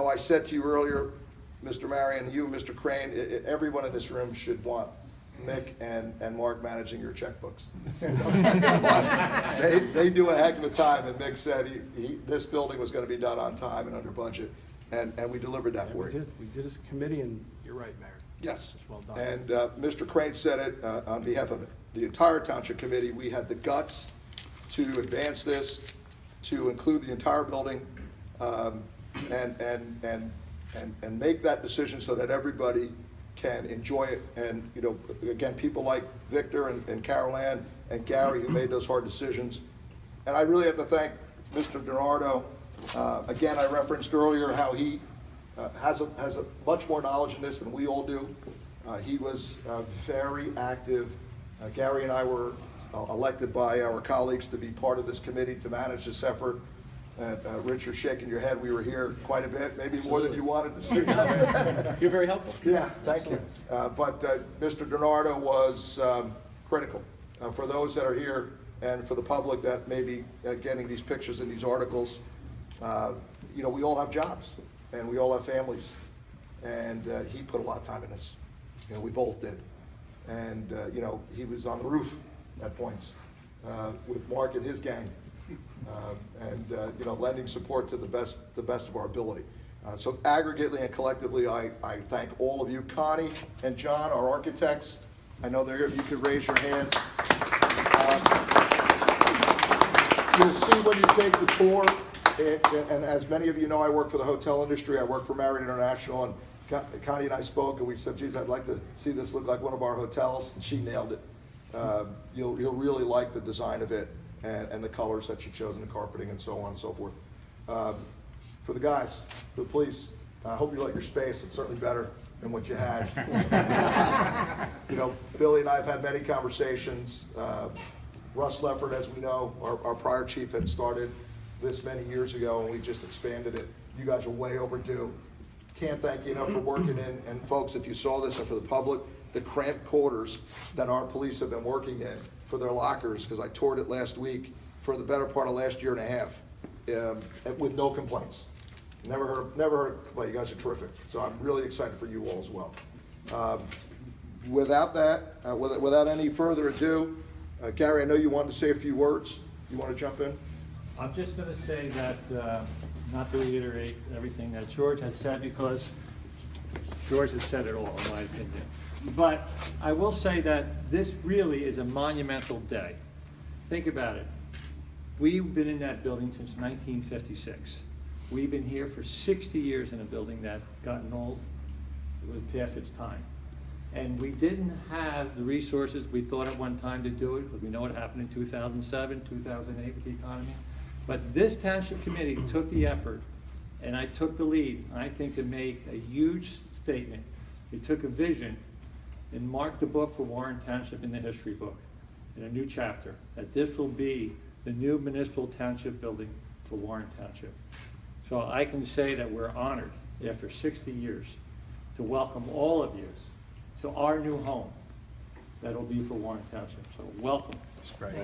know, I said to you earlier, Mr. Marion, you, Mr. Crane, everyone in this room should want Mick and Mark managing your checkbooks. They do a heck of a time, and Mick said this building was going to be done on time and under budget, and we delivered that for you. We did as a committee, and you're right, Mayor. Yes. It's well done. And Mr. Crane said it on behalf of the entire Township Committee. We had the guts to advance this, to include the entire building, and make that decision so that everybody can enjoy it. And, you know, again, people like Victor and Carol Ann and Gary who made those hard decisions. And I really have to thank Mr. DiNardo. Again, I referenced earlier how he has a much more knowledge in this than we all do. He was very active. Gary and I were elected by our colleagues to be part of this committee to manage this effort. Rich, you're shaking your head. We were here quite a bit, maybe more than you wanted to see us. You're very helpful. Yeah, thank you. But Mr. DiNardo was critical for those that are here and for the public that may be getting these pictures and these articles. You know, we all have jobs and we all have families, and he put a lot of time in this. You know, we both did. And you know, he was on the roof at points with Mark and his gang. You know, lending support to the best of our ability. So aggregately and collectively, I thank all of you. Connie and John, our architects, I know they're here. If you could raise your hands. You'll see when you take the tour, and as many of you know, I work for the hotel industry. I work for Marriott International, and Connie and I spoke, and we said, geez, I'd like to see this look like one of our hotels, and she nailed it. You'll really like the design of it. And the colors that you chose, and the carpeting, and so on and so forth. For the guys, for the police, I hope you like your space. It's certainly better than what you had. You know, Billy and I have had many conversations. Russ Leffert, as we know, our prior chief, had started this many years ago, and we just expanded it. You guys are way overdue. Can't thank you enough for working in. And folks, if you saw this, and for the public, the cramped quarters that our police have been working in for their lockers, because I toured it last week for the better part of last year and a half, with no complaints. Never heard a complaint. You guys are terrific. So I'm really excited for you all as well. Without that, without any further ado, Gary, I know you wanted to say a few words. You want to jump in? I'm just going to say that, not to reiterate everything that George has said, because George has said it all, in my opinion. But I will say that this really is a monumental day. Think about it. We've been in that building since 1956. We've been here for 60 years in a building that gotten old. It was past its time. And we didn't have the resources we thought at one time to do it, because we know what happened in 2007, 2008 with the economy. But this Township Committee took the effort, and I took the lead, I think, to make a huge statement. They took a vision and marked the book for Warren Township in the history book, in a new chapter, that this will be the new municipal township building for Warren Township. So I can say that we're honored, after 60 years, to welcome all of you to our new home that'll be for Warren Township. So welcome. That's great.